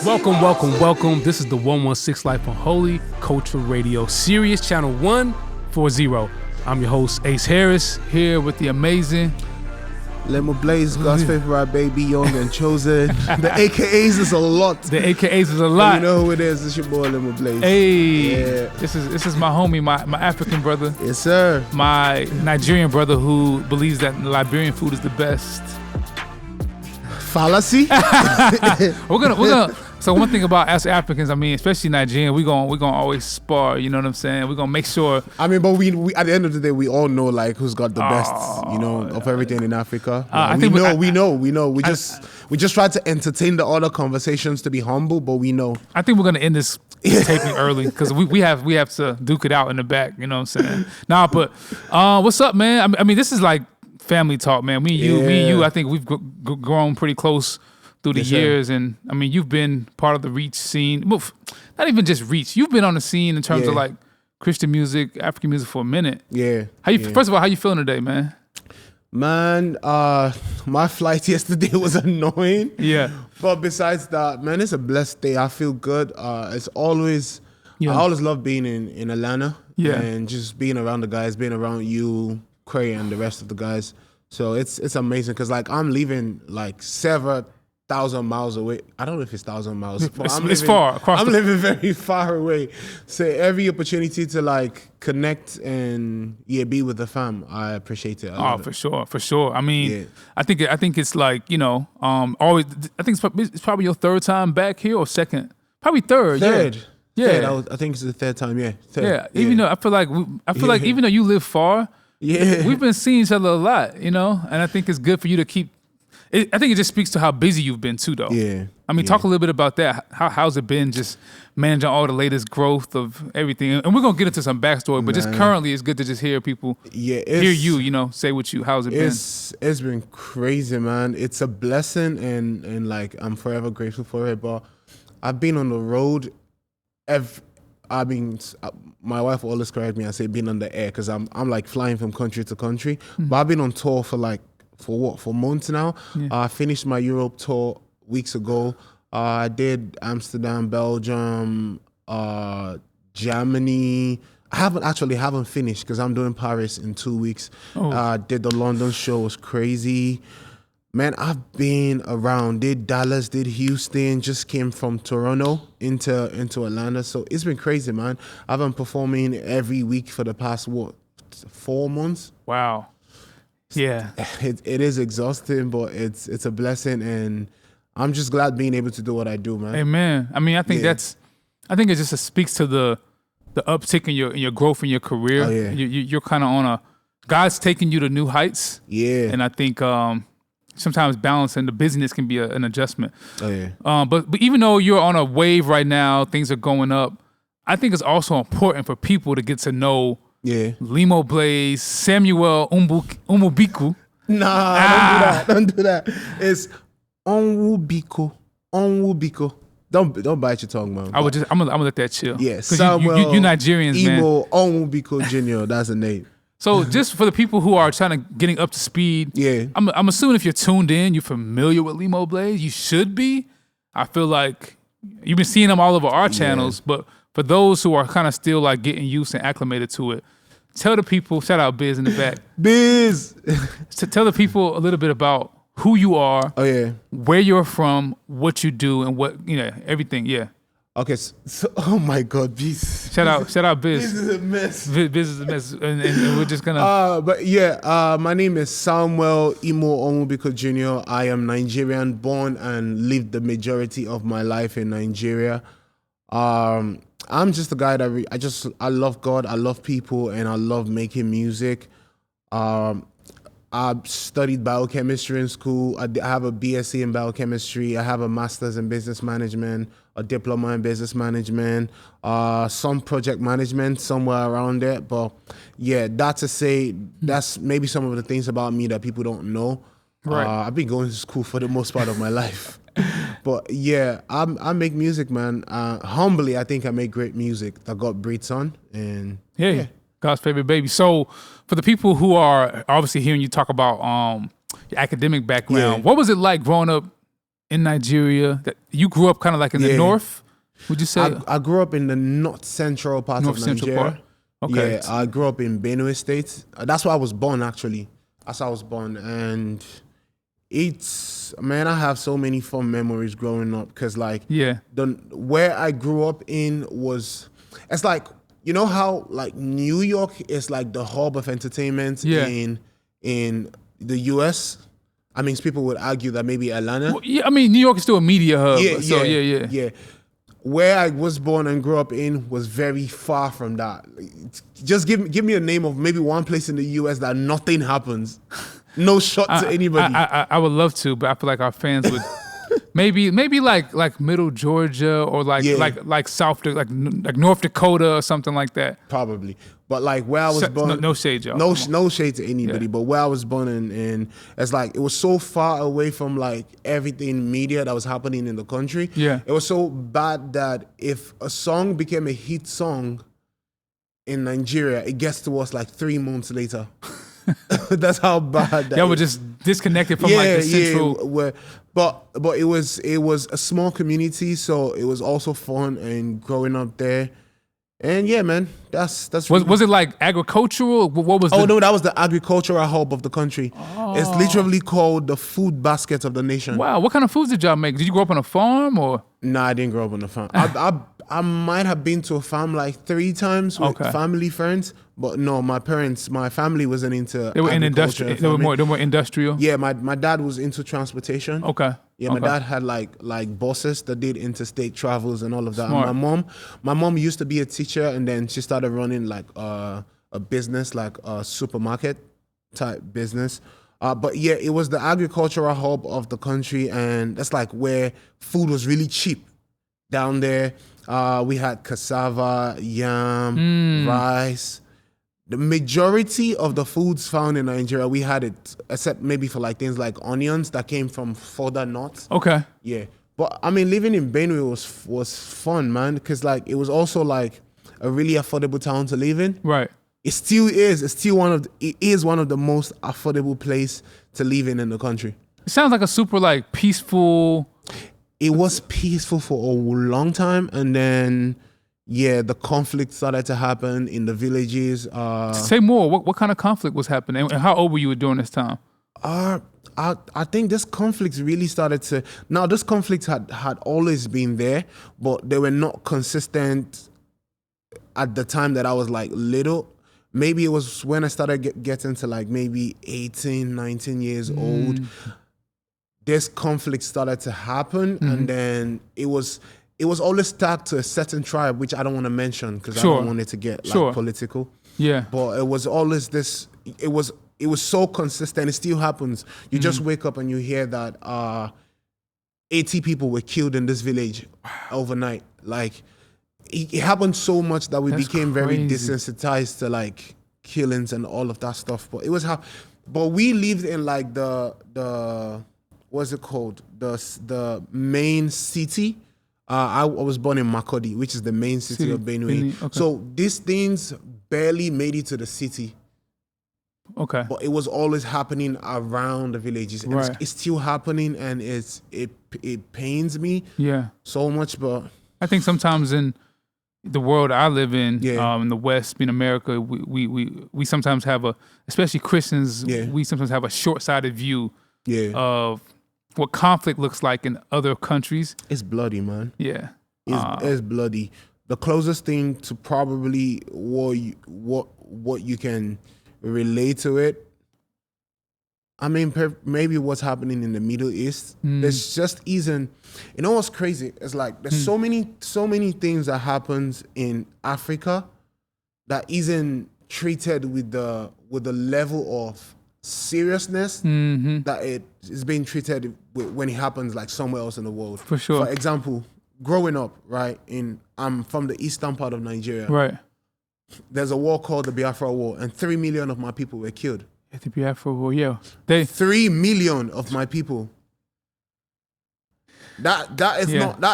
Welcome. This is the 116 Life on Holy Culture Radio, Sirius Channel 140. I'm your host, Ace Harris, here with the amazing Limoblaze, God's favorite baby, young and chosen. The AKAs is a lot. The AKAs is a lot. You know who it is. It's your boy Limoblaze. Hey, yeah. This is my homie, my African brother. Yes, sir. My Nigerian brother who believes that Liberian food is the best. Fallacy. We're gonna. So one thing about us Africans, I mean, especially Nigerian, we're gonna always spar. You know what I'm saying? We're gonna make sure. I mean, but we at the end of the day, we all know like who's got the best, of everything in Africa. We know. We just try to entertain the other conversations to be humble, but we know. I think we're gonna end this taping early because we have to duke it out in the back. You know what I'm saying? But what's up, man? I mean, this is like family talk, man. Me and you. I think we've grown pretty close through the years, and I mean, you've been part of the Reach scene. Well, not even just Reach. You've been on the scene in terms of like Christian music, African music for a minute. Yeah. First of all, how you feeling today, man? Man, my flight yesterday was annoying. Yeah. But besides that, man, it's a blessed day. I feel good. It's always, I always love being in Atlanta. Yeah. And just being around the guys, being around you, Cray, and the rest of the guys. So it's amazing because like I'm leaving like 7,000 miles away. I don't know if it's 1,000 miles. But it's far. I'm living very far away. So every opportunity to like connect and be with the fam, I appreciate it. For sure. I mean, I think it's like always. I think it's probably your third time back here or second. Probably third. Yeah. Third. I think it's the third time. Yeah. Third. Yeah. Even though I feel like even though you live far, we've been seeing each other a lot. And I think it's good for you to keep. I think it just speaks to how busy you've been too, though. Yeah. I mean, talk a little bit about that. How's it been just managing all the latest growth of everything? And we're gonna get into some backstory, but just currently, it's good to just hear people hear you, say what you. How's it been? It's been crazy, man. It's a blessing, and like I'm forever grateful for it. But I've been on the road. My wife always corrects me. I say being on the air because I'm like flying from country to country. Mm-hmm. But I've been on tour for months now. Yeah. I finished my Europe tour weeks ago. I did Amsterdam, Belgium, Germany. I haven't finished because I'm doing Paris in 2 weeks. Did the London show, was crazy. Man, I've been around. Did Dallas, did Houston, just came from Toronto into Atlanta. So it's been crazy, man. I've been performing every week for the past 4 months. Wow. Yeah, it is exhausting, but it's a blessing, and I'm just glad being able to do what I do, man. Amen. I mean, I think it just speaks to the uptick in your growth in your career. Oh, yeah. You're kind of on God's taking you to new heights. Yeah, and I think sometimes balance and the busyness can be an adjustment. Oh yeah. But even though you're on a wave right now, things are going up. I think it's also important for people to get to know. Yeah. Limoblaze, Samuel Umubiku. Nah, don't do that. It's Onwubiko. Don't bite your tongue, man. I'm gonna let that chill. Yeah, Samuel, you Nigerians, Imo, man. Onwubiko Jr. That's a name. So just for the people who are trying to getting up to speed, I'm assuming if you're tuned in, you're familiar with Limoblaze. You should be. I feel like you've been seeing them all over our channels, but for those who are kind of still like getting used and acclimated to it, tell the people, shout out Biz in the back. Biz! To tell the people a little bit about who you are, where you're from, what you do, and everything, Okay, so oh my God, Biz. Shout out Biz. Biz is a mess. Biz is a mess, and we're just gonna... my name is Samuel Imo Onwubiko Jr. I am Nigerian, born and lived the majority of my life in Nigeria. I'm just a guy that I love God, I love people, and I love making music. I studied biochemistry in school. I have a BSc in biochemistry. I have a master's in business management, a diploma in business management, some project management somewhere around there. But that to say, that's maybe some of the things about me that people don't know. Right. I've been going to school for the most part of my life. But I make music, man. Humbly, I think I make great music that God breathes on. And God's favorite baby. So for the people who are obviously hearing you talk about your academic background, what was it like growing up in Nigeria that you grew up kind of like in the north? Would you say? I grew up in the north central part of Nigeria. Okay. Yeah, I grew up in Benue State. That's where I was born, actually. That's how I was born. And I have so many fun memories growing up because, like, where I grew up in it's like, you know how, like, New York is like the hub of entertainment in the US? I mean, people would argue that maybe Atlanta. Well, yeah, I mean, New York is still a media hub. Yeah. Where I was born and grew up in was very far from that. Just give me a name of maybe one place in the US that nothing happens. No shot to anybody. I would love to, but I feel like our fans would maybe like middle Georgia or like South, like North Dakota or something like that. Probably. But like where I was born, no shade, y'all. No shade to anybody. But where I was born in, it's like it was so far away from like everything media that was happening in the country. Yeah, it was so bad that if a song became a hit song in Nigeria, it gets to us like 3 months later. That's how bad that. Y'all were just disconnected from like the central. But it was a small community, so it was also fun and growing up there. And yeah, man, that's was it like agricultural? What was? No, that was the agricultural hub of the country. Oh. It's literally called the food basket of the nation. Wow, what kind of foods did y'all make? Did you grow up on a farm or? No, I didn't grow up on a farm. I might have been to a farm like 3 times with family friends, but no, my family wasn't into. They were in industrial. They were more industrial. Yeah, my dad was into transportation. Okay. Yeah, my dad had like bosses that did interstate travels and all of that. And my mom used to be a teacher, and then she started running like a business, like a supermarket type business. But yeah, it was the agricultural hub of the country, and that's like where food was really cheap down there. We had cassava, yam, rice. The majority of the foods found in Nigeria, we had it, except maybe for like things like onions that came from further north. Okay. Yeah. But I mean, living in Benue was fun, man, because like it was also like a really affordable town to live in. Right. It still is. It is one of the most affordable place to live in the country. It sounds like a super like peaceful. It was peaceful for a long time, and then the conflict started to happen in the villages. Say more. What kind of conflict was happening, and how old were you during this time? I think this conflict really started to. Now, this conflict had always been there, but they were not consistent at the time that I was like little. Maybe it was when I started getting to like maybe 18, 19 years old. This conflict started to happen, and then it was always tagged to a certain tribe, which I don't want to mention because I don't want it to get like political. Yeah. But it was always this. It was so consistent. It still happens. You just wake up and you hear that 80 people were killed in this village overnight. Like it happened so much that we became very desensitized to like killings and all of that stuff. But it was but we lived in like the what's it called? The main city. I was born in Makurdi, which is the main city of Benue. Okay. So these things barely made it to the city. Okay. But it was always happening around the villages. Right. It's still happening, and it pains me so much. But I think sometimes in the world I live in the West, in America, we sometimes have especially Christians, we sometimes have a short-sighted view of what conflict looks like in other countries. It's bloody, man. Yeah. It's bloody. The closest thing to probably what you can relate to it, I mean, maybe what's happening in the Middle East. There's just you know what's crazy? It's like there's so many things that happens in Africa that isn't treated with the level of seriousness that it is being treated when it happens like somewhere else in the world. For sure. For example, growing up, right, I'm from the eastern part of Nigeria. Right. There's a war called the Biafra War, and 3 million of my people were killed. The Biafra War, yeah. 3 million of my people. That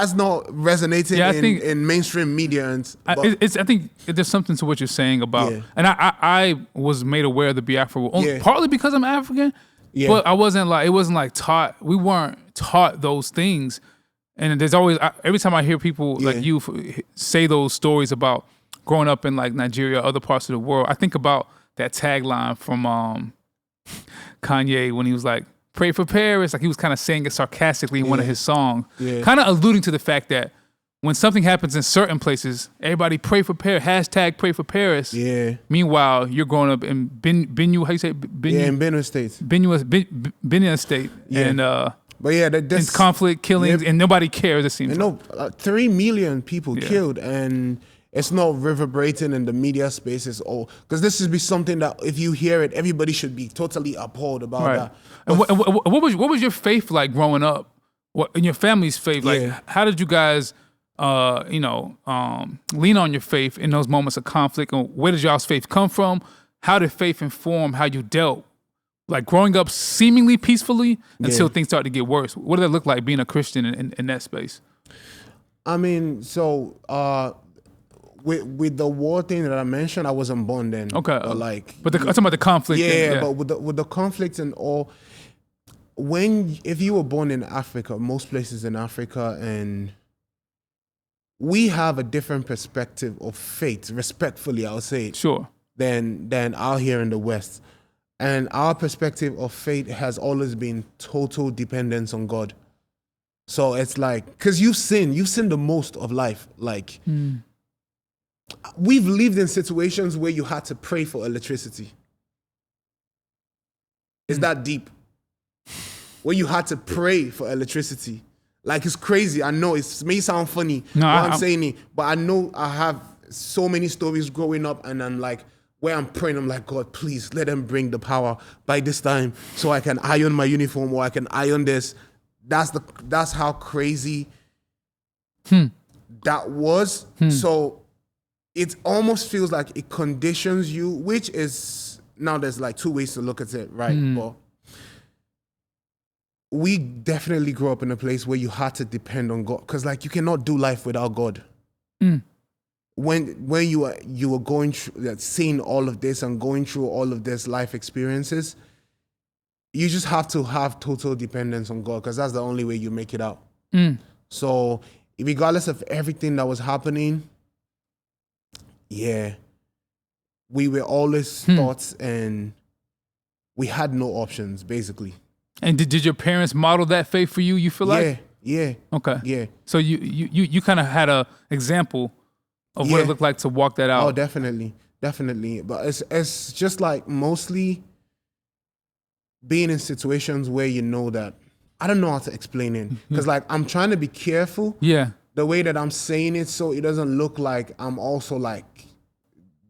is not resonating in mainstream media. I think there's something to what you're saying about, and I was made aware of the Biafra War partly because I'm African, but it wasn't like taught. We weren't taught those things. And there's always, every time I hear people like you say those stories about growing up in like Nigeria, other parts of the world, I think about that tagline from Kanye when he was like, "Pray for Paris." Like he was kind of saying it sarcastically in one of his songs, kind of alluding to the fact that when something happens in certain places, everybody pray for Paris, hashtag pray for Paris. Yeah. Meanwhile, you're growing up in Benue, how you say it? In Benue State. Benue State. Yeah. And but yeah, that's conflict, killings, and nobody cares, it seems. No, 3 million people killed, and it's not reverberating in the media spaces, or because this should be something that if you hear it, everybody should be totally appalled about that. And what was your faith like growing up? What in your family's faith? Like, how did you guys, lean on your faith in those moments of conflict? And where did y'all's faith come from? How did faith inform how you dealt, like growing up seemingly peacefully until things started to get worse? What did that look like being a Christian in that space? I mean, so with the war thing that I mentioned, I wasn't born then. Okay, but I'm talking about the conflict. Yeah, but with the conflict and all, if you were born in Africa, most places in Africa, and we have a different perspective of faith, respectfully, I'll say it, than out here in the West. And our perspective of faith has always been total dependence on God. So it's like, because you've sinned the most of life. Like, we've lived in situations where you had to pray for electricity. It's that deep. Where you had to pray for electricity. Like, it's crazy. I know it may sound funny I'm saying it, but I know I have so many stories growing up, and I'm like, where I'm praying, I'm like, God, please let them bring the power by this time so I can iron my uniform or I can iron this. That's how crazy that was. So it almost feels like it conditions you, which is, now there's like 2 ways to look at it, right? But we definitely grew up in a place where you had to depend on God, because like you cannot do life without God. When you were going through, seeing all of this and going through all of this life experiences, you just have to have total dependence on God, because that's the only way you make it out. So regardless of everything that was happening, we were always taught, and we had no options, basically. And did your parents model that faith for you, you feel like? Yeah. Okay. Yeah. So you kind of had a example of what it looked like to walk that out. Oh, definitely. But it's just like mostly being in situations where you know that, I don't know how to explain it, because like I'm trying to be careful. The way that I'm saying it, so it doesn't look like I'm also like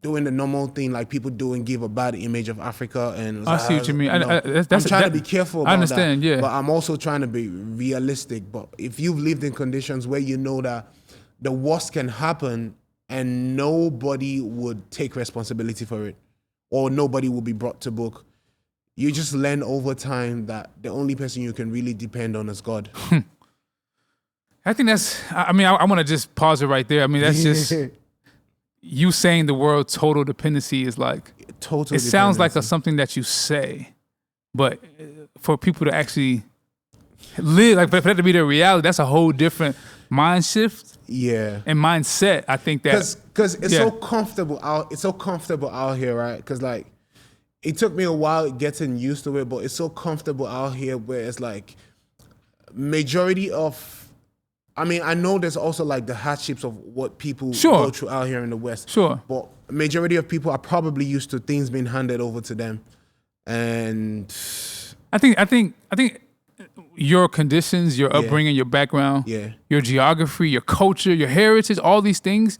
doing the normal thing like people do and give a bad image of Africa. And I see what you mean. I'm trying to be careful about I understand, that, yeah. but I'm also trying to be realistic. But if you've lived in conditions where you know that the worst can happen and nobody would take responsibility for it, or nobody will be brought to book, you just learn over time that the only person you can really depend on is God. I think I want to just pause it right there. I mean, that's just you saying the word total dependency is like, total. It sounds like something that you say, but for people to actually live, like for that to be their reality, that's a whole different mind shift. And mindset. I think that because it's so comfortable out. It's so comfortable out here, right? Because like it took me a while getting used to it, but it's so comfortable out here where it's like majority of. I mean, I know there's also like the hardships of what people go through out here in the West. But majority of people are probably used to things being handed over to them. And I think your conditions, your upbringing, your background, your geography, your culture, your heritage, all these things,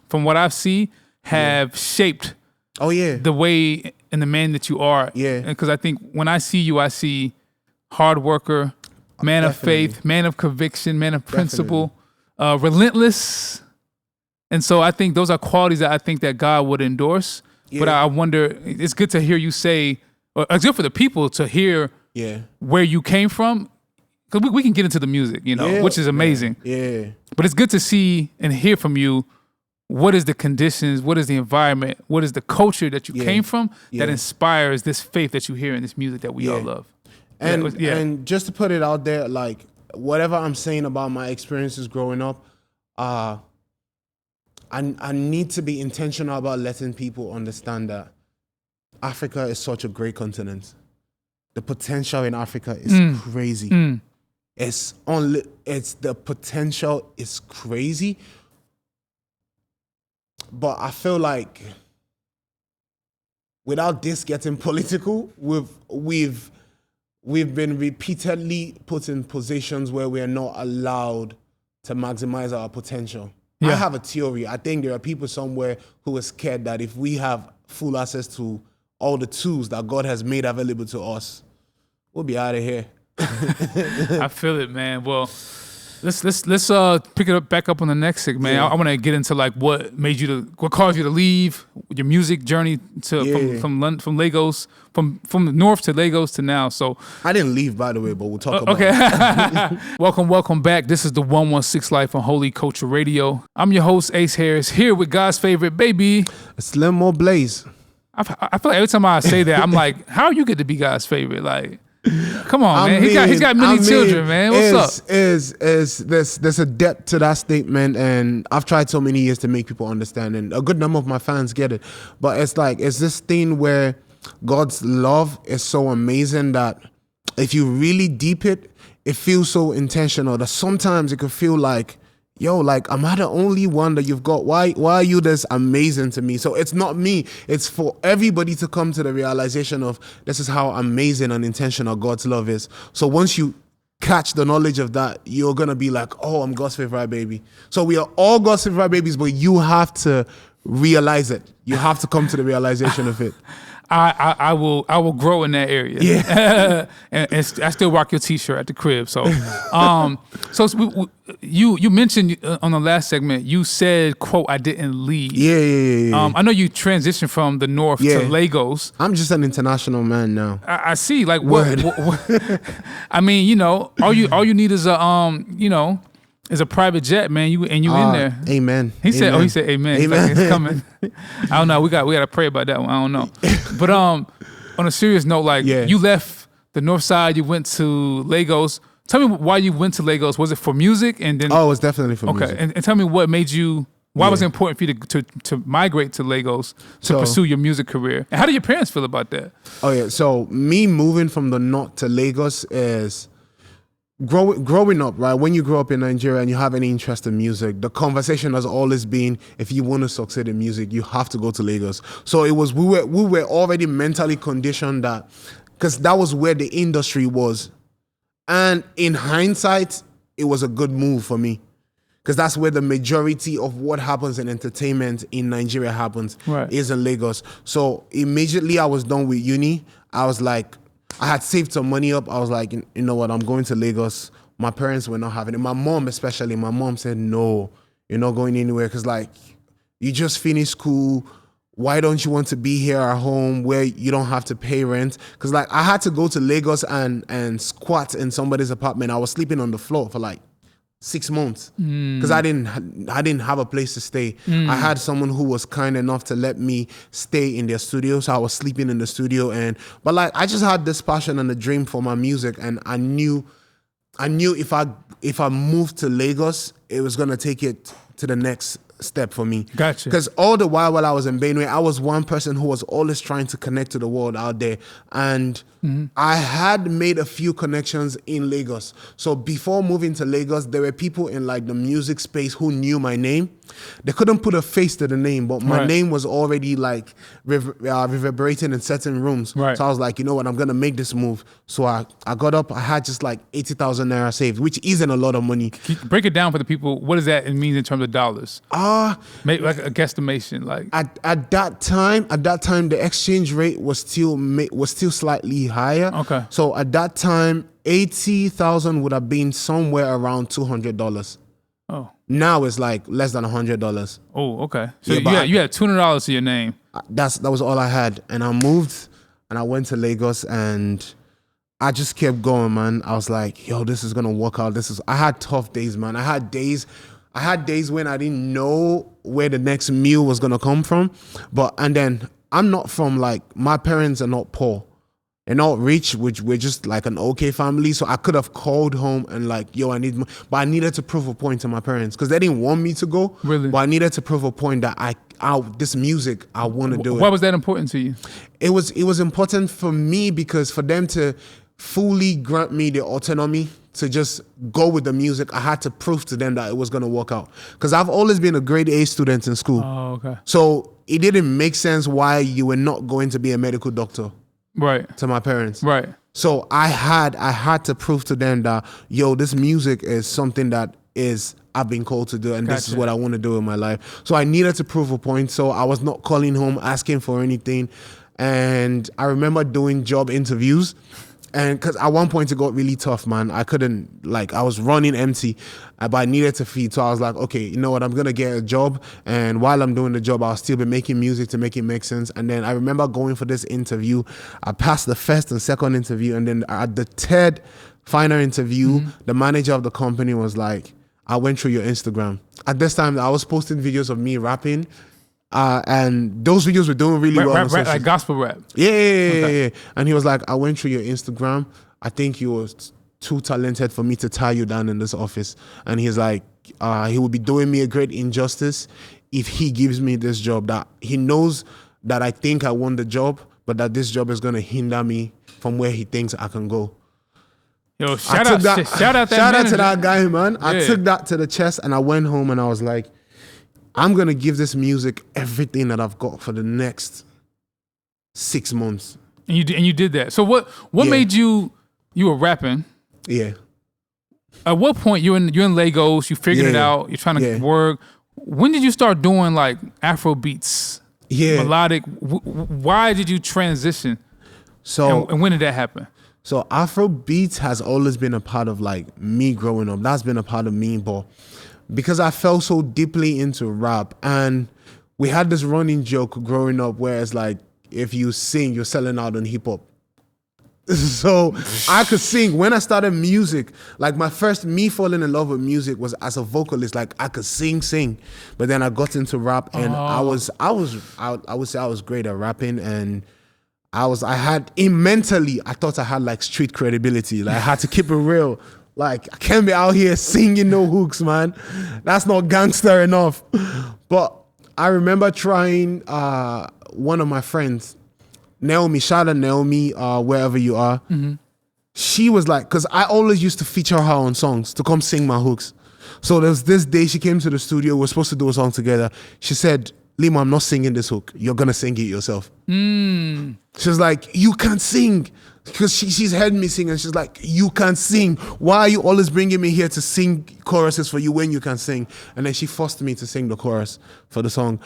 from what I see, have shaped the way and the man that you are. Because I think when I see you, I see hard worker, man of faith, man of conviction, man of principle, relentless. And so I think those are qualities that I think that God would endorse. But I wonder, it's good to hear you say, or it's good for the people to hear where you came from. Because we can get into the music, which is amazing. But it's good to see and hear from you, what is the conditions, what is the environment, what is the culture that you came from that inspires this faith that you hear in this music that we all love. And just to put it out there, like whatever I'm saying about my experiences growing up, I need to be intentional about letting people understand that Africa is such a great continent. The potential in Africa is crazy. It's the potential is crazy. But I feel like without this getting political, we've been repeatedly put in positions where we are not allowed to maximize our potential. Yeah. I have a theory. I think there are people somewhere who are scared that if we have full access to all the tools that God has made available to us, we'll be out of here. I feel it, man. Well, let's pick it up back up on the next segment, man. I want to get into like what caused you to leave your music journey from Lagos, from the north to Lagos to now. So I didn't leave, by the way, but we'll talk about it. Welcome back. This is the 116 Life on Holy Culture Radio. I'm your host, Ace Harris, here with God's favorite baby. It's Limoblaze. I feel like every time I say that, I'm like, how you get to be God's favorite? Like, come on, man. He's got many children, man. What's up? There's a depth to that statement, and I've tried so many years to make people understand, and a good number of my fans get it. But it's this thing where God's love is so amazing that if you really deep it feels so intentional that sometimes it could feel like, yo, like, am I the only one that you've got? Why are you this amazing to me? So it's not me. It's for everybody to come to the realization of this is how amazing and intentional God's love is. So once you catch the knowledge of that, you're going to be like, oh, I'm God's favorite baby. So we are all God's favorite babies, but you have to realize it. You have to come to the realization of it. I will grow in that area. Yeah. and I still rock your T-shirt at the crib. So, you mentioned on the last segment, you said, quote, I didn't leave. Yeah. I know you transitioned from the north to Lagos. I'm just an international man now. I see. Like, what I mean, all you need is is a private jet, man. You in there. Amen. He said amen. Amen. It's coming. I don't know. We got to pray about that one. I don't know. But on a serious note, like you left the north side, you went to Lagos. Tell me why you went to Lagos. Was it for music? And then it was definitely for music. Okay. And tell me what made you. Why was it important for you to migrate to Lagos to pursue your music career? And how do your parents feel about that? Oh yeah. So me moving from the north to Lagos is. Growing up, right? When you grow up in Nigeria and you have any interest in music, the conversation has always been, if you want to succeed in music, you have to go to Lagos. So it was we were already mentally conditioned that, because that was where the industry was, and in hindsight, it was a good move for me, because that's where the majority of what happens in entertainment in Nigeria happens, is in Lagos. So immediately I was done with uni, I was like. I had saved some money up. I was like, you know what? I'm going to Lagos. My parents were not having it. My mom especially. My mom said, no, you're not going anywhere because, like, you just finished school. Why don't you want to be here at home where you don't have to pay rent? Because, like, I had to go to Lagos and squat in somebody's apartment. I was sleeping on the floor for, like, 6 months because I didn't have a place to stay. I had someone who was kind enough to let me stay in their studio, so I was sleeping in the studio. But like I just had this passion and a dream for my music, and I knew if I moved to Lagos, it was gonna take it to the next step for me. Gotcha. Because all the while I was in Benue, I was one person who was always trying to connect to the world out there, and I had made a few connections in Lagos. So before moving to Lagos, there were people in like the music space who knew my name. They couldn't put a face to the name, but my name was already like reverberating in certain rooms. So I was like, you know what, I'm gonna make this move. So I got up, I had just like 80,000 naira saved, which isn't a lot of money. Break it down for the people. What does that mean in terms of dollars? Maybe like a guesstimation. Like at that time, the exchange rate was still slightly higher. Okay. So at that time, 80,000 would have been somewhere around $200. Oh. Now it's like less than $100. Oh, okay. So you had $200 to your name. That was all I had, and I moved, and I went to Lagos, and I just kept going, man. I was like, yo, this is gonna work out. I had tough days, man. I had days when I didn't know where the next meal was gonna come from, and then I'm not from like, my parents are not poor. and not rich, which we're just like an okay family. So I could have called home and like, yo, I need, but I needed to prove a point to my parents because they didn't want me to go. Really? But I needed to prove a point that this music, I want to do it. Why was that important to you? It was important for me because for them to fully grant me the autonomy to just go with the music, I had to prove to them that it was going to work out. Because I've always been a grade A student in school. Oh, okay. So it didn't make sense why you were not going to be a medical doctor. Right. To my parents. Right. So I had to prove to them that, yo, this music is something that I've been called to do, and this is what I want to do in my life. So I needed to prove a point. So I was not calling home asking for anything. And I remember doing job interviews. And because at one point it got really tough, man. I couldn't, like, I was running empty, but I needed to feed. So I was like, okay, you know what? I'm going to get a job. And while I'm doing the job, I'll still be making music to make it make sense. And then I remember going for this interview. I passed the first and second interview. And then at the third final interview, the manager of the company was like, I went through your Instagram. At this time, I was posting videos of me rapping. And those videos were doing really well. Rap, like gospel rap. Yeah. And he was like, I went through your Instagram. I think you were too talented for me to tie you down in this office. And he's like, he would be doing me a great injustice if he gives me this job. That he knows that I think I want the job, but that this job is going to hinder me from where he thinks I can go. Yo, shout out to that guy, man. Yeah. I took that to the chest and I went home and I was like, I'm going to give this music everything that I've got for the next 6 months. And you did that. So what made you were rapping? Yeah. At what point you're in Lagos, you figured it out, you're trying to work. When did you start doing like Afro beats? Yeah. Melodic. Why did you transition? So and when did that happen? So Afro beats has always been a part of like me growing up. That's been a part of me, but because I fell so deeply into rap, and we had this running joke growing up where it's like, if you sing, you're selling out on hip hop. So I could sing. When I started music, like me falling in love with music was as a vocalist. Like I could sing, but then I got into rap, and I would say I was great at rapping, and mentally I thought I had like street credibility. Like I had to keep it real. Like, I can't be out here singing no hooks, man. That's not gangster enough. But I remember trying one of my friends, Naomi, shout out Naomi, wherever you are. Mm-hmm. She was like, because I always used to feature her on songs to come sing my hooks. So there was this day she came to the studio, we were supposed to do a song together. She said, Limo, I'm not singing this hook. You're going to sing it yourself. She was like, you can't sing. Because she's heard me sing, and she's like, you can't sing. Why are you always bringing me here to sing choruses for you when you can sing? And then she forced me to sing the chorus for the song.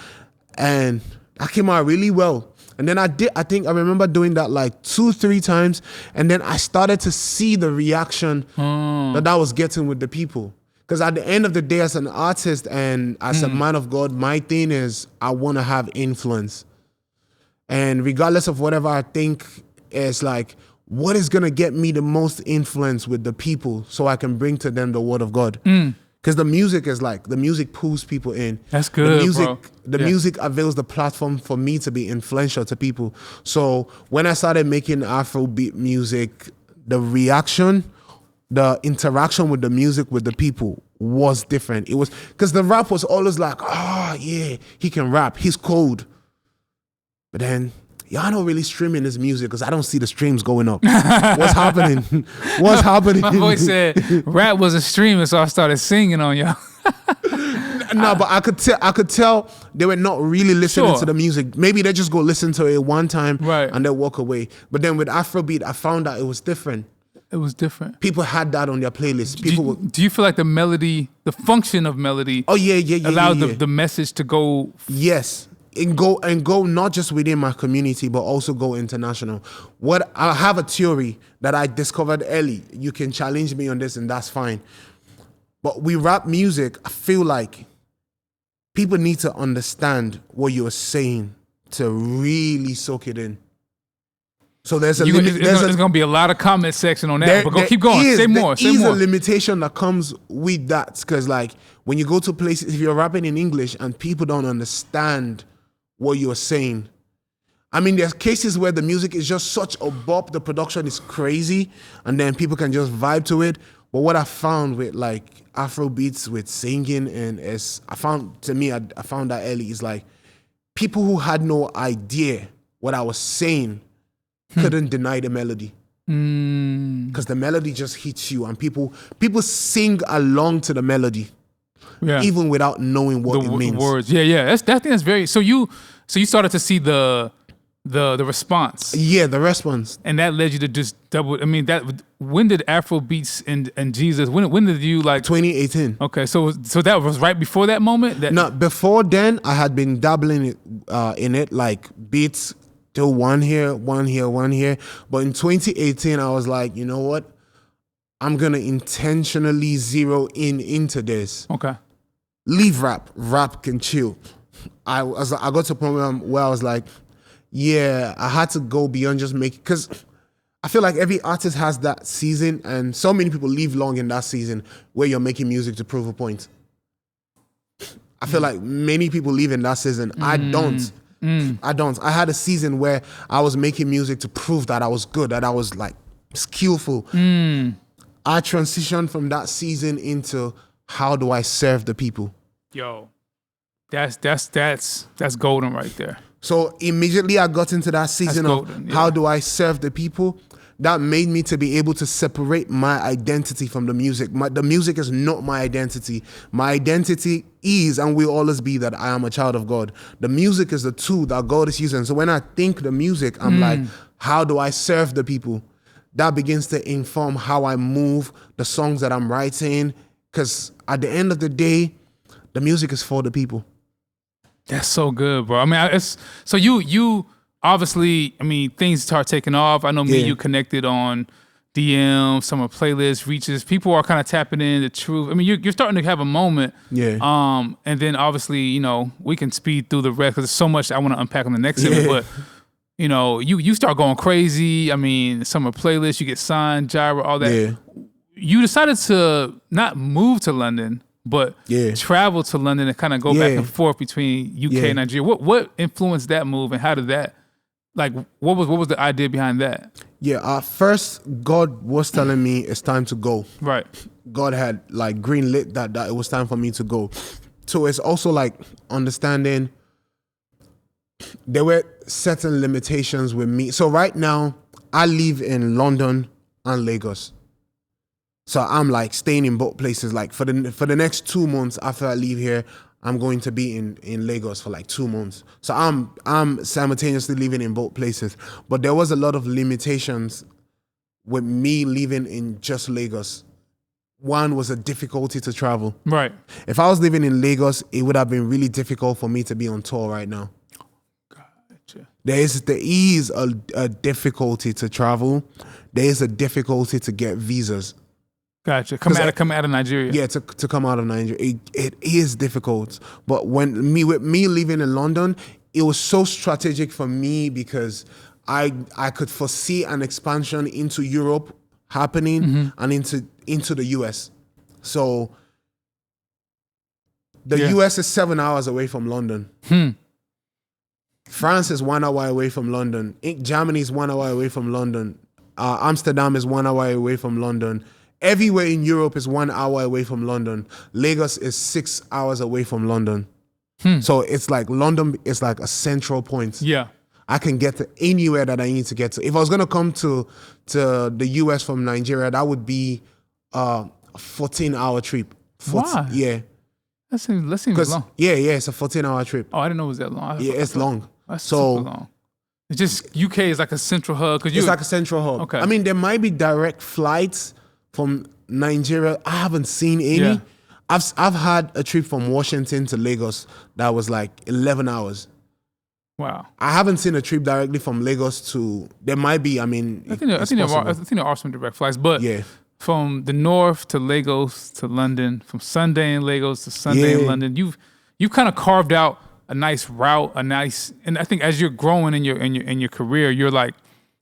And that came out really well. And then I remember doing that like 2-3 times. And then I started to see the reaction that was getting with the people. Because at the end of the day, as an artist and as a man of God, my thing is I want to have influence. And regardless of whatever I think, it's like, what is going to get me the most influence with the people so I can bring to them the word of God? Because the music is like, the music pulls people in. That's good, The music avails the platform for me to be influential to people. So when I started making Afrobeat music, the reaction, the interaction with the music, with the people was different. It was, because the rap was always like, yeah, he can rap, he's cold. But then, y'all not really streaming this music because I don't see the streams going up. What's happening? What's happening? My voice said rap wasn't streaming, so I started singing on y'all. No, but I could tell they were not really listening to the music. Maybe they just go listen to it one time and they walk away. But then with Afrobeat, I found out it was different. It was different. People had that on their playlist. Do you feel like the melody, the function of melody, allowed the message to go? Yes. And go not just within my community, but also go international. I have a theory that I discovered early. You can challenge me on this, and that's fine. But with rap music, I feel like people need to understand what you're saying to really soak it in. So there's going to be a lot of comment section on that, but keep going. Say more. There is a limitation that comes with that, because like when you go to places, if you're rapping in English and people don't understand what you're saying, I mean, there's cases where the music is just such a bop, the production is crazy, and then people can just vibe to it. But what I found with like Afro beats with singing I found that early is like people who had no idea what I was saying couldn't deny the melody. Because the melody just hits you, and people sing along to the melody, even without knowing what it means. The words, yeah. That's very. So you started to see the response. Yeah, the response, and that led you to just double. I mean, when did Afro beats and Jesus? When did you like? 2018. Okay, so that was right before that moment. No, before then I had been dabbling in it, like beats. Till one here. But in 2018, I was like, you know what? I'm going to intentionally zero into this. Okay. Leave rap. Rap can chill. I got to a point where I was like, yeah, I had to go beyond just making, because I feel like every artist has that season, and so many people live long in that season where you're making music to prove a point. I feel like many people live in that season. I don't. I had a season where I was making music to prove that I was good, that I was like skillful. I transitioned from that season into how do I serve the people? Yo, that's golden right there. So immediately I got into that season of how do I serve the people? That made me to be able to separate my identity from the music. The music is not my identity. My identity is and will always be that I am a child of God. The music is the tool that God is using. So when I think the music, I'm like, how do I serve the people? That begins to inform how I move, the songs that I'm writing. Because at the end of the day, the music is for the people. That's so good, bro. I mean, so you obviously, I mean, things start taking off. I know me and you connected on DM, summer playlist reaches. People are kind of tapping in the truth. I mean, you're starting to have a moment. Yeah. And then obviously, you know, we can speed through the rest because there's so much I want to unpack on the next segment. But you know, you start going crazy. I mean, summer playlist, you get signed, Gyra, all that. Yeah. You decided to not move to London, but travel to London and kind of go back and forth between UK and Nigeria. What influenced that move, and how did that? Like, what was the idea behind that? Yeah, first, God was telling me it's time to go. Right. God had, like, green lit that it was time for me to go. So it's also, like, understanding there were certain limitations with me. So right now, I live in London and Lagos. So I'm, like, staying in both places. Like, for the next 2 months after I leave here, I'm going to be in Lagos for like 2 months. So I'm simultaneously living in both places. But there was a lot of limitations with me living in just Lagos. One was a difficulty to travel. Right. If I was living in Lagos, it would have been really difficult for me to be on tour right now. Gotcha. There is a difficulty to travel. There is a difficulty to get visas. Gotcha. Come out of Nigeria. Yeah, to come out of Nigeria. It is difficult. But with me living in London, it was so strategic for me because I could foresee an expansion into Europe happening and into the US. So the US is 7 hours away from London. France is 1 hour away from London. Germany is 1 hour away from London. Amsterdam is 1 hour away from London. Everywhere in Europe is 1 hour away from London. Lagos is 6 hours away from London. So it's like London is like a central point. Yeah. I can get to anywhere that I need to get to. If I was going to come to the US from Nigeria, that would be a 14-hour trip. Why? Yeah. That seems long. Yeah, it's a 14-hour trip. Oh, I didn't know it was that long. It's long. That's super long. It's just UK is like a central hub. It's like a central hub. Okay. I mean, there might be direct flights from Nigeria. I haven't seen any. Yeah. I've had a trip from Washington to Lagos that was like 11 hours. Wow. I haven't seen a trip directly from Lagos to. There might be. I mean, I think there are some direct flights, but from the north to Lagos to London, from Sunday in Lagos to Sunday in London, you've kind of carved out a nice route, and I think as you're growing in your career, you're like,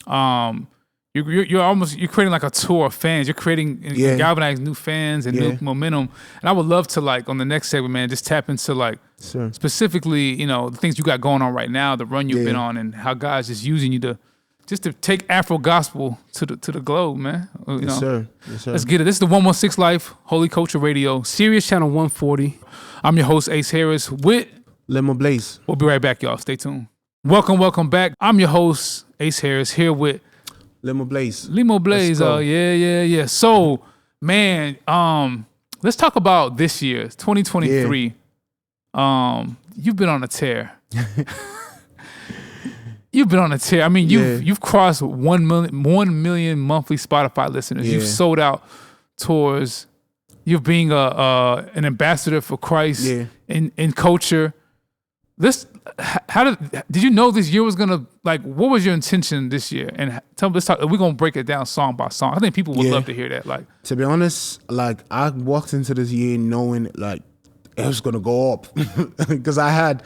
you're you're creating like a tour of fans. You're creating and galvanizing new fans and new momentum. And I would love to like on the next segment, man, just tap into like specifically, the things you got going on right now, the run you've been on, and how God's just using you to take Afro gospel to the globe, man. Yes, sir. Let's get it. This is the 116 Life, Holy Culture Radio, Sirius Channel 140. I'm your host, Ace Harris, with Limoblaze. We'll be right back, y'all. Stay tuned. Welcome back. I'm your host, Ace Harris, here with Limoblaze. Limoblaze. Yeah. So, man, let's talk about this year, 2023. You've been on a tear. You've been on a tear. I mean, you've crossed 1 million monthly Spotify listeners. You've sold out tours. You're being an ambassador for Christ in culture. Did you know this year was gonna, like, what was your intention this year? And let's talk. We're gonna break it down song by song. I think people would love to hear that. Like, to be honest, like I walked into this year knowing like it was gonna go up because I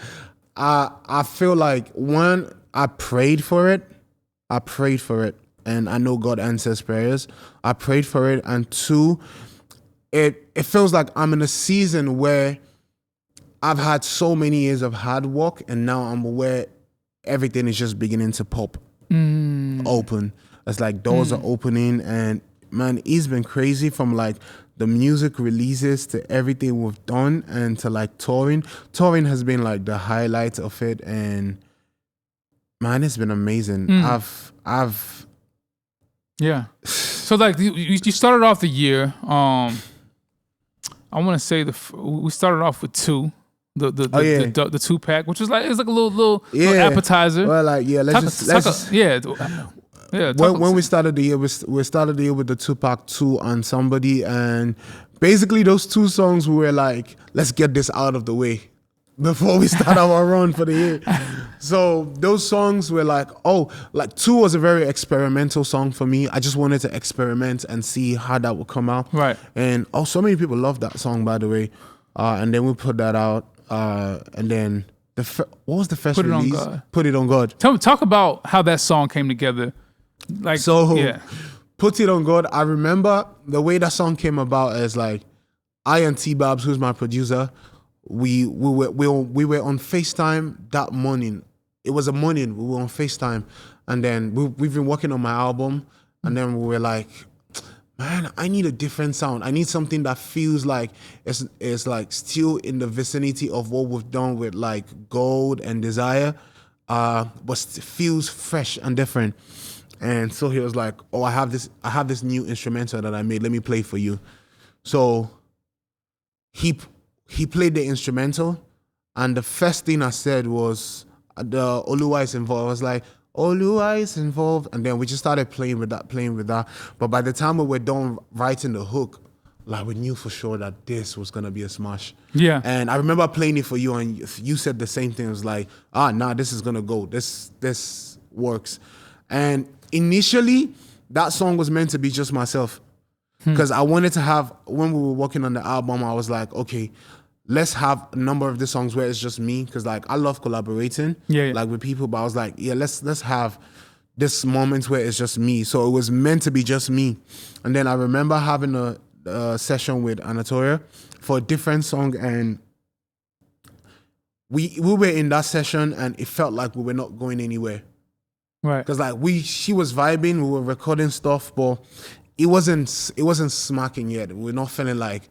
feel like one, I prayed for it, and I know God answers prayers. I prayed for it, and two, it feels like I'm in a season where I've had so many years of hard work, and now I'm aware everything is just beginning to pop open. It's like doors are opening, and man, it's been crazy from like the music releases to everything we've done and to like touring. Touring has been like the highlight of it, and man, it's been amazing. So like you started off the year. I want to say we started off with two. The 2-pack, which was like it's like a little appetizer. Well, like when we started the year, we started the year with the 2-pack 2 on Somebody, and basically those two songs we were like, let's get this out of the way before we start our run for the year. So those songs were like, 2 was a very experimental song for me. I just wanted to experiment and see how that would come out. Right. And so many people love that song, by the way. And then we put that out. And then what was the first release? Put It On God. Talk about how that song came together. Like, Put It On God. I remember the way that song came about is like, I and T-Babs, who's my producer, we were on FaceTime that morning. It was a morning. We were on FaceTime, and then we've been working on my album, and then we were like, man, I need a different sound. I need something that feels like it's like still in the vicinity of what we've done with like Gold and Desire, but feels fresh and different. And so he was like, I have this new instrumental that I made. Let me play for you. So he played the instrumental, and the first thing I said was the Oluwa is involved. I was like, Oluwa is involved, and then we just started playing with that. But by the time we were done writing the hook, like we knew for sure that this was gonna be a smash. Yeah. And I remember playing it for you, and you said the same thing. It was like, this is gonna go. This works. And initially, that song was meant to be just myself, because I wanted to have, when we were working on the album, I was like, okay, let's have a number of the songs where it's just me, because like I love collaborating like with people, but I was like, let's have this moments where it's just me. So it was meant to be just me. And then I remember having a session with Anatolia for a different song, and we were in that session, and it felt like we were not going anywhere. Right. Because like she was vibing, we were recording stuff, but it wasn't smacking yet. We're not feeling like.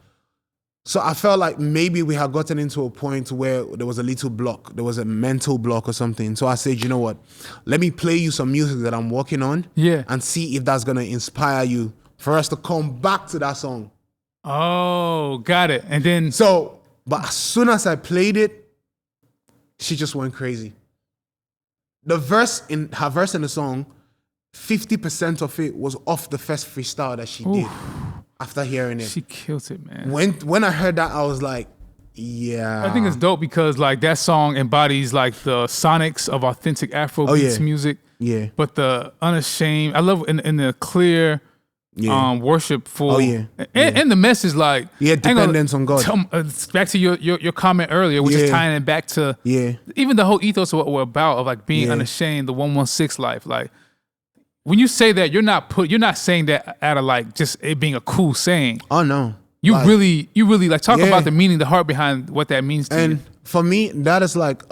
So I felt like maybe we had gotten into a point where there was a little block. There was a mental block or something. So I said, you know what? Let me play you some music that I'm working on and see if that's going to inspire you for us to come back to that song. Oh, got it. And then... But as soon as I played it, she just went crazy. Her verse in the song, 50% of it was off the first freestyle that she did. After hearing it, she killed it, man. When I heard that, I was like, yeah. I think it's dope because like that song embodies like the sonics of authentic Afro beats music. Yeah. But the unashamed, I love in the clear, worshipful. And the message like dependence on God. Back to your comment earlier, which is tying it back to even the whole ethos of what we're about, of like being unashamed, the 116 life, like. when you say that, you're not saying that out of like just it being a cool saying. Oh no. You really like talk Yeah. about the meaning, the heart behind what that means to you. And for me, that is like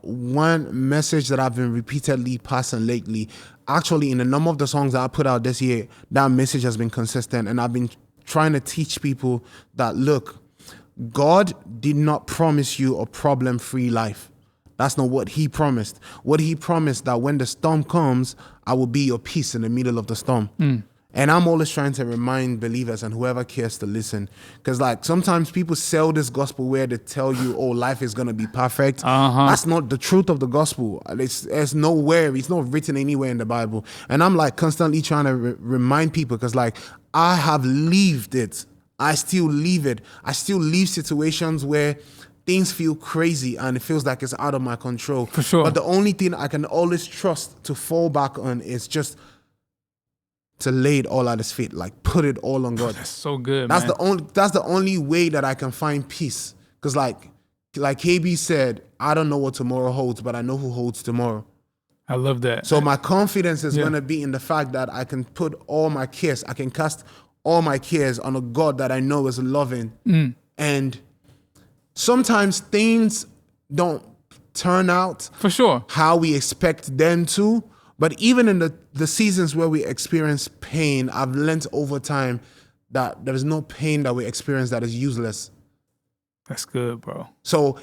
one message that I've been repeatedly passing lately. Actually, in a number of the songs that I put out this year, that message has been consistent. And I've been trying to teach people that, look, God did not promise you a problem-free life. That's not what he promised. What he promised that when the storm comes, I will be your peace in the middle of the storm. And I'm always trying to remind believers and whoever cares to listen. Because like sometimes people sell this gospel where they tell you, oh, life is going to be perfect. That's not the truth of the gospel. It's nowhere. It's not written anywhere in the Bible. And I'm like constantly trying to remind people because like I have lived it. I still live it. I still live situations where things feel crazy and it feels like it's out of my control. For sure. But the only thing I can always trust to fall back on is just to lay it all at his feet, like put it all on God. That's so good, That's man. that's the only way that I can find peace. Because like KB said, I don't know what tomorrow holds, but I know who holds tomorrow. I love that. So my confidence is going to be in the fact that I can put all my cares, I can cast all my cares on a God that I know is loving. And sometimes things don't turn out for sure how we expect them to. But even in the seasons where we experience pain, I've learned over time that there is no pain that we experience that is useless. That's good, bro. So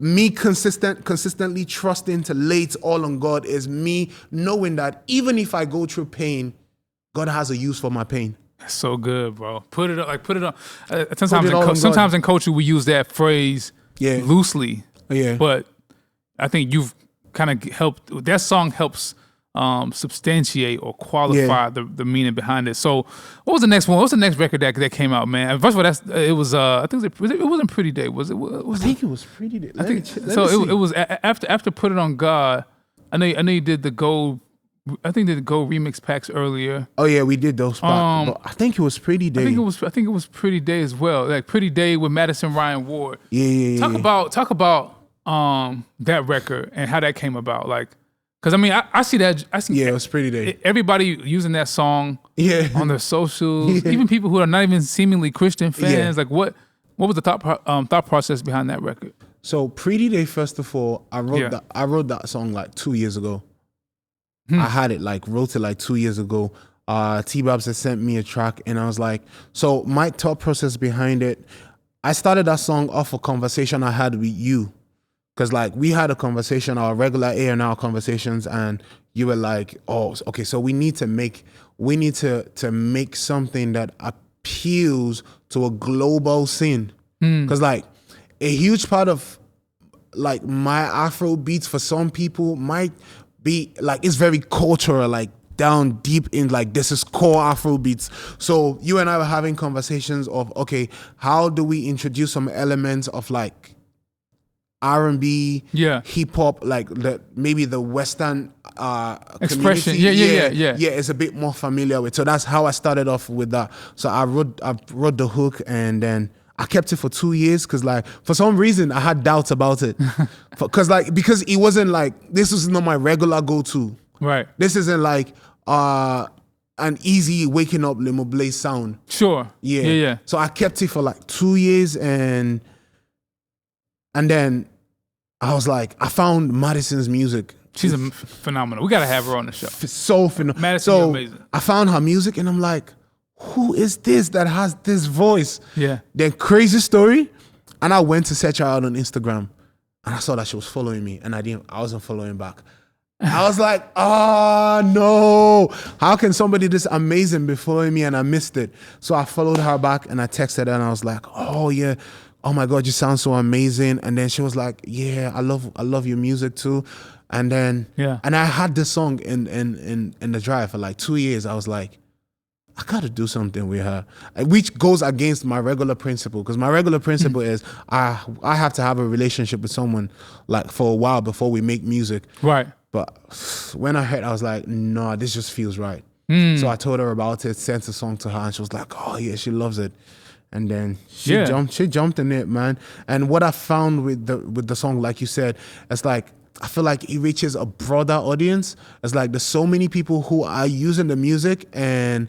me consistently trusting to lay it all on God is me knowing that even if I go through pain, God has a use for my pain. That's so good, bro. Put it on. Sometimes in culture we use that phrase loosely. Yeah. But I think you've kind of helped. That song helps substantiate or qualify the meaning behind it. So, what was the next one? What was the next record that came out, man? First of all, it was. I think it wasn't Pretty Day. Was it? I think it was Pretty Day. It was after Put It On God. I know you did the Gold. I think the Gold remix packs earlier. Oh yeah, we did those. But I think it was Pretty Day. I think it was Pretty Day as well. Like Pretty Day with Madison Ryan Ward. Yeah. Talk about that record and how that came about. Like, because I mean, I see that. It was Pretty Day. Everybody using that song on their socials, even people who are not even seemingly Christian fans. Like, what was the thought process behind that record? So Pretty Day, first of all, I wrote that song like 2 years ago. I had it wrote it 2 years ago. T-Babs had sent me a track and I was like, so my thought process behind it, I started that song off a conversation I had with you. Because we had a conversation, our regular A&R conversations, and you were like, oh, okay, so we need to make something that appeals to a global scene. Because a huge part of my Afro beats for some people might be it's very cultural, down deep in this is core Afro beats. So you and I were having conversations of, okay, how do we introduce some elements of R&B, hip hop, maybe the Western expression, it's a bit more familiar with. So that's how I started off with that. So I wrote the hook and then I kept it for 2 years because for some reason I had doubts about it, because it wasn't this was not my regular go-to. Right. This isn't an easy waking up Limoblaze sound. Sure. Yeah. So I kept it for 2 years and then I was I found Madison's music. She's phenomenal. We got to have her on the show. So phenomenal. Madison's amazing. I found her music and I'm like, who is this that has this voice? Yeah. Then crazy story. And I went to search her out on Instagram and I saw that she was following me and I wasn't following back. I was like, oh no, how can somebody this amazing be following me and I missed it? So I followed her back and I texted her and I was like, oh yeah, oh my God, you sound so amazing. And then she was like, yeah, I love your music too. And then, and I had this song in the drive for 2 years. I was like, I gotta do something with her, which goes against my regular principle. Because my regular principle is I have to have a relationship with someone for a while before we make music. Right. But when I heard, I was like, no, this just feels right. So I told her about it, sent a song to her, and she was like, oh yeah, she loves it. And then she jumped in it, man. And what I found with the song, like you said, it's I feel like it reaches a broader audience. It's like there's so many people who are using the music, and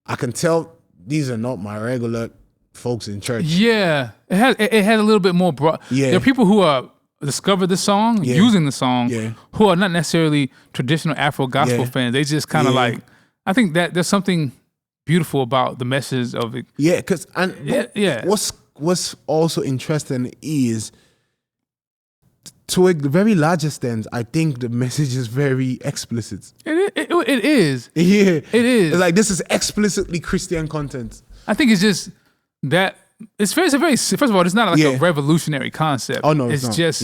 I can tell these are not my regular folks in church. Yeah, it had a little bit more broad. Yeah. There are people who are discovered the song, using the song, who are not necessarily traditional Afro gospel fans. They just kind of like, I think that there's something beautiful about the message of it. Yeah, because what's also interesting is, to a very large extent, I think the message is very explicit. It is. Yeah, it is. It's like, this is explicitly Christian content. I think it's just that it's a very first of all, it's not like a revolutionary concept. Oh no, it's not. just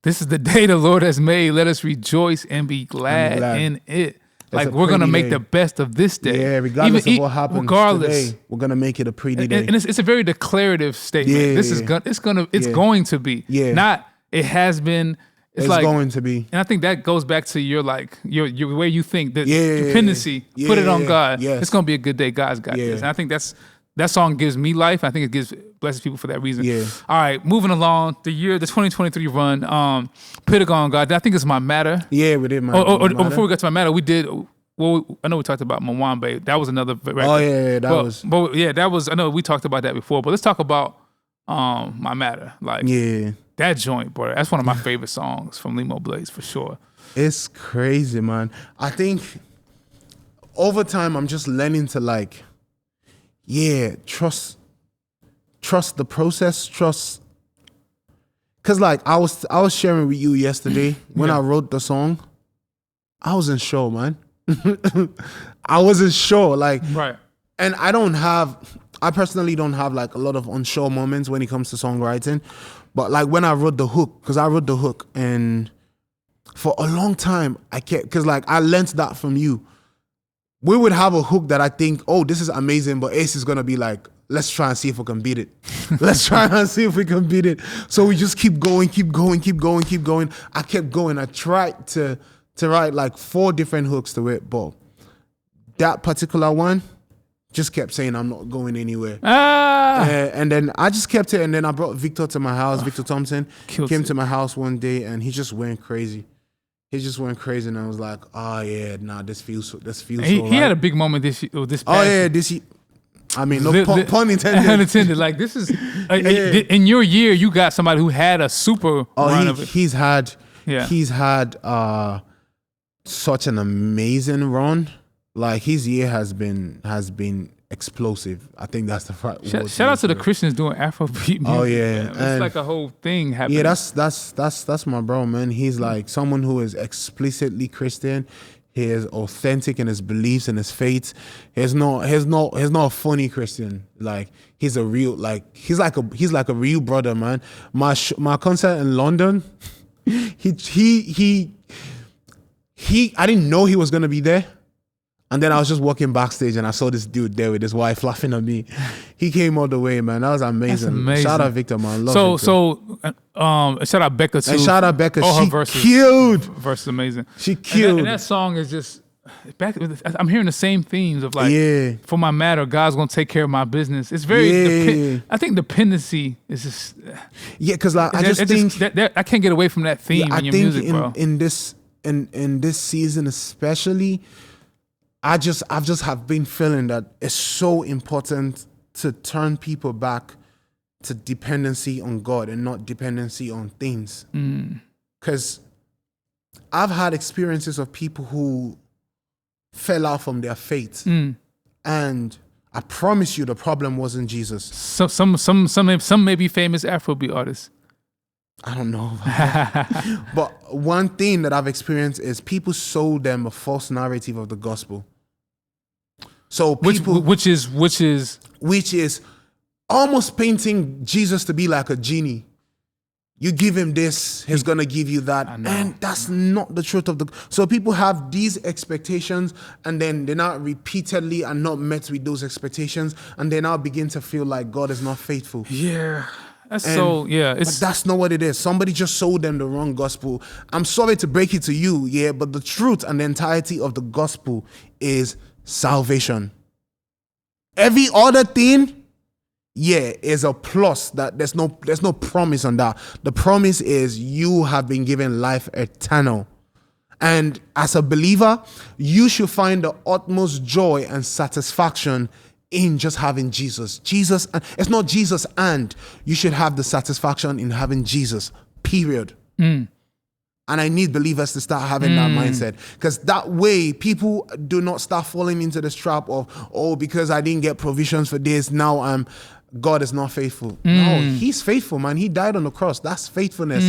this is the day the Lord has made. Let us rejoice and be glad in it. Like, we're gonna make the best of this day. Yeah, regardless of what happens today, we're gonna make it a pretty day. And it's a very declarative statement. Yeah, this is it's going to be. Yeah. Not it has been. It's like, going to be. And I think that goes back to your your way you think, that dependency. Put it on God. It's gonna be a good day. God's got this. And I think that song gives me life. I think it blesses people for that reason. Yeah. All right, moving along. The 2023 run. Put It On God. I think it's My Matter. Yeah, we did. Before we got to My Matter, we did. Well, I know we talked about Mwambe. That was another record. Oh yeah, that was. I know we talked about that before, but let's talk about My Matter. Like, that joint, bro. That's one of my favorite songs from Limoblaze for sure. It's crazy, man. I think over time I'm just learning to like, trust the process, trust. Cause like I was sharing with you yesterday when I wrote the song, I wasn't sure, man. I wasn't sure, like, right. And I personally don't have like a lot of unsure moments when it comes to songwriting. But like when I wrote the hook, because I wrote the hook, and for a long time I kept, because like I learned that from you. We would have a hook that I think, oh, this is amazing, but Ace is gonna be like, let's try and see if we can beat it. Let's try and see if we can beat it. So we just keep going. I kept going. I tried to write like 4 different hooks to it, but that particular one just kept saying, I'm not going anywhere. And then I just kept it, and then I brought Victor to my house. Victor Thompson came to my house one day, and he just went crazy. And I was like, oh yeah, nah, this feels he had a big moment this past. Oh yeah, this year. I mean, no pun intended. Unintended. Like, this is in your year, you got somebody who had a super run of it. He's had such an amazing run. Like, his year has been explosive. I think that's the right word. Shout out to the Christians doing Afrobeat music. Oh yeah, it's like a whole thing happening. Yeah, that's my bro, man. He's like someone who is explicitly Christian. He is authentic in his beliefs and his faith. He's not a funny Christian. Like, he's a real, like, he's like a real brother, man. My concert in London, he I didn't know he was gonna be there. And then I was just walking backstage and I saw this dude there with his wife laughing at me. He came all the way, man. That was amazing. Shout out Victor, man. Love Victor. Shout out Becca too. And shout out Becca. She killed. Verse amazing. She killed. And that song is just I'm hearing the same themes of like, for my matter, God's gonna take care of my business. It's very I think dependency is just because like I just think I can't get away from that theme in your music, bro. In this season especially, I've just have been feeling that it's so important to turn people back to dependency on God and not dependency on things. Because I've had experiences of people who fell out from their faith, and I promise you the problem wasn't Jesus. So some may be famous Afrobeat artists. I don't know. But one thing that I've experienced is people sold them a false narrative of the gospel. So people, which is almost painting Jesus to be like a genie. You give him this, he's gonna give you that, and that's not the truth of the. So people have these expectations, and then they're not repeatedly and not met with those expectations, and they now begin to feel like God is not faithful. Yeah. But that's not what it is. Somebody just sold them the wrong gospel. I'm sorry to break it to you, but the truth and the entirety of the gospel is salvation. Every other thing, is a plus. That there's no promise on that. The promise is you have been given life eternal. And as a believer, you should find the utmost joy and satisfaction in just having Jesus. Jesus, it's not Jesus and. You should have the satisfaction in having Jesus, period. And I need believers to start having that mindset. Because that way, people do not start falling into this trap of, oh, because I didn't get provisions for this, now God is not faithful. No, he's faithful, man. He died on the cross. That's faithfulness.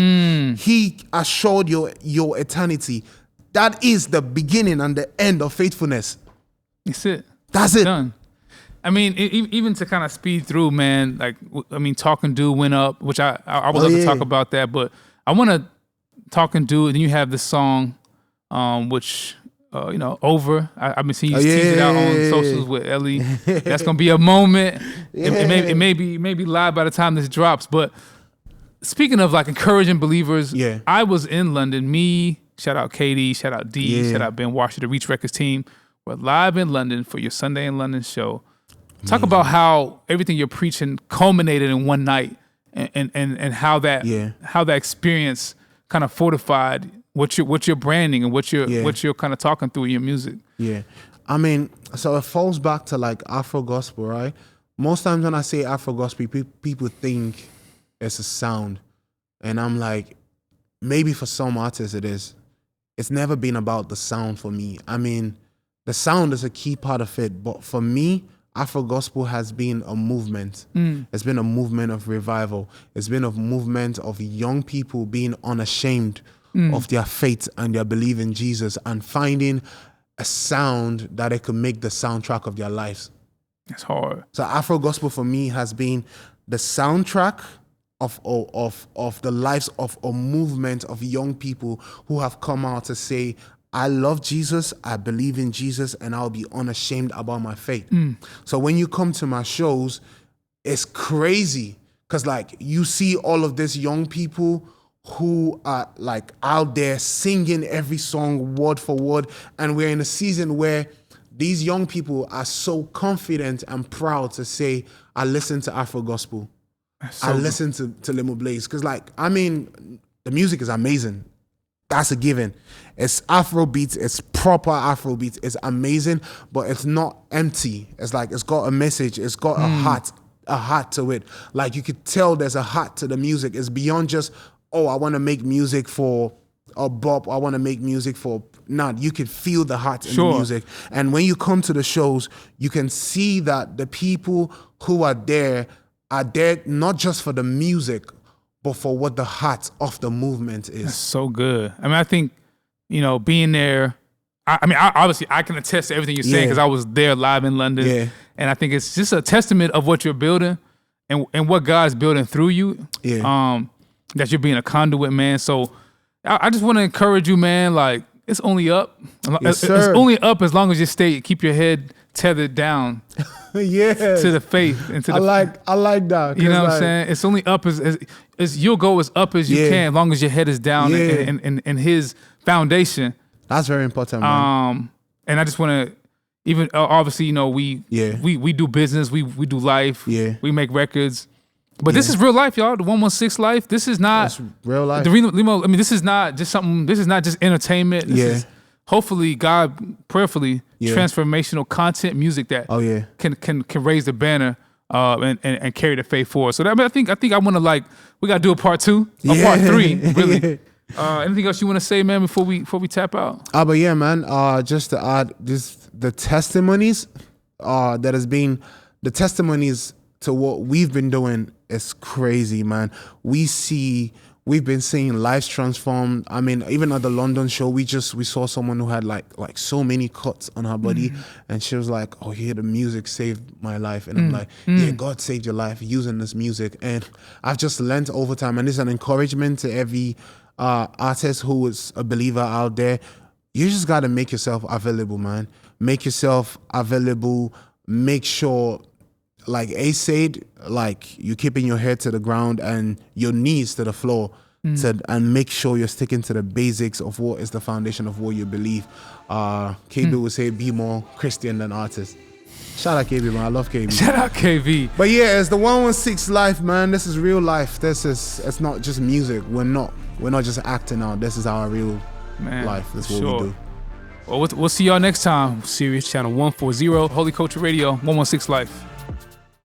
He assured your eternity. That is the beginning and the end of faithfulness. That's it. That's it. Done. I mean, even to kind of speed through, man, like, I mean, Talking Do went up, which I would love to talk about that, but I want to Talking Do, and then you have this song, which, Over. I've been seeing you tease it out on socials with Ellie. That's going to be a moment. It may be live by the time this drops, but speaking of like encouraging believers, I was in London, shout out Katie, shout out D, shout out Ben Washer, the Reach Records team. We're live in London for your Sunday in London show. Talk about how everything you're preaching culminated in one night, and how that experience kind of fortified what you're branding and what you're kind of talking through in your music. Yeah, I mean, so it falls back to like Afro gospel, right? Most times when I say Afro gospel, people think it's a sound, and I'm like, maybe for some artists it is. It's never been about the sound for me. I mean, the sound is a key part of it, but for me, Afro gospel has been a movement. It's been a movement of revival. It's been a movement of young people being unashamed of their faith and their belief in Jesus and finding a sound that it could make the soundtrack of their lives. It's hard. So Afro gospel for me has been the soundtrack of the lives of a movement of young people who have come out to say, I love Jesus, I believe in Jesus, and I'll be unashamed about my faith. So when you come to my shows, it's crazy because like you see all of these young people who are like out there singing every song word for word, and we're in a season where these young people are so confident and proud to say, I listen to Afro gospel. I listen to Limoblaze, because like, I mean, the music is amazing. That's a given. It's Afro beats, it's proper Afro beats, it's amazing, but it's not empty. It's like, it's got a message, it's got a heart to it. Like you could tell there's a heart to the music. It's beyond just, oh, I want to make music for a bop, I want to make music for, you can feel the heart in the music. And when you come to the shows, you can see that the people who are there not just for the music, but for what the heart of the movement is. That's so good. I mean, I think, being there, obviously I can attest to everything you're saying because I was there live in London. Yeah. And I think it's just a testament of what you're building and what God's building through you. Yeah. That you're being a conduit, man. So I just want to encourage you, man. Like, it's only up. Yes, it's only up as long as you keep your head tethered down. To the faith and to I like that. You know what I'm saying? It's only up as you'll go as up as you can, as long as your head is down in his foundation. That's very important, man. And I just want to, even obviously, we do business, we do life, we make records, but this is real life, y'all. The 116 life. This is not That's real life. The Limo. I mean, this is not just something. This is not just entertainment. This is hopefully God prayerfully transformational content music that can raise the banner and carry the faith forward. So I think I want to we got to do a part 2, part 3, really. Anything else you want to say, man, before we tap out? But yeah, man. Just to add, the testimonies the testimonies to what we've been doing is crazy, man. We've been seeing lives transformed. I mean, even at the London show, we saw someone who had like so many cuts on her body, and she was like, "Oh, yeah, the music saved my life." And I'm like, "Yeah, God saved your life using this music." And I've just learned over time, and it's an encouragement to every artist who is a believer out there. You just got to make yourself available, man. Make yourself available. Make sure, like Ace said, like you keeping your head to the ground and your knees to the floor, and make sure you're sticking to the basics of what is the foundation of what you believe. KB would say, be more Christian than artist. Shout out KB, man. I love KB. Shout out KV. But yeah, it's the 116 life, man. This is real life. It's not just music. We're not just acting out. This is our real life. That's what we do. Well, we'll see y'all next time. Sirius Channel 140, Holy Culture Radio, 116 Life.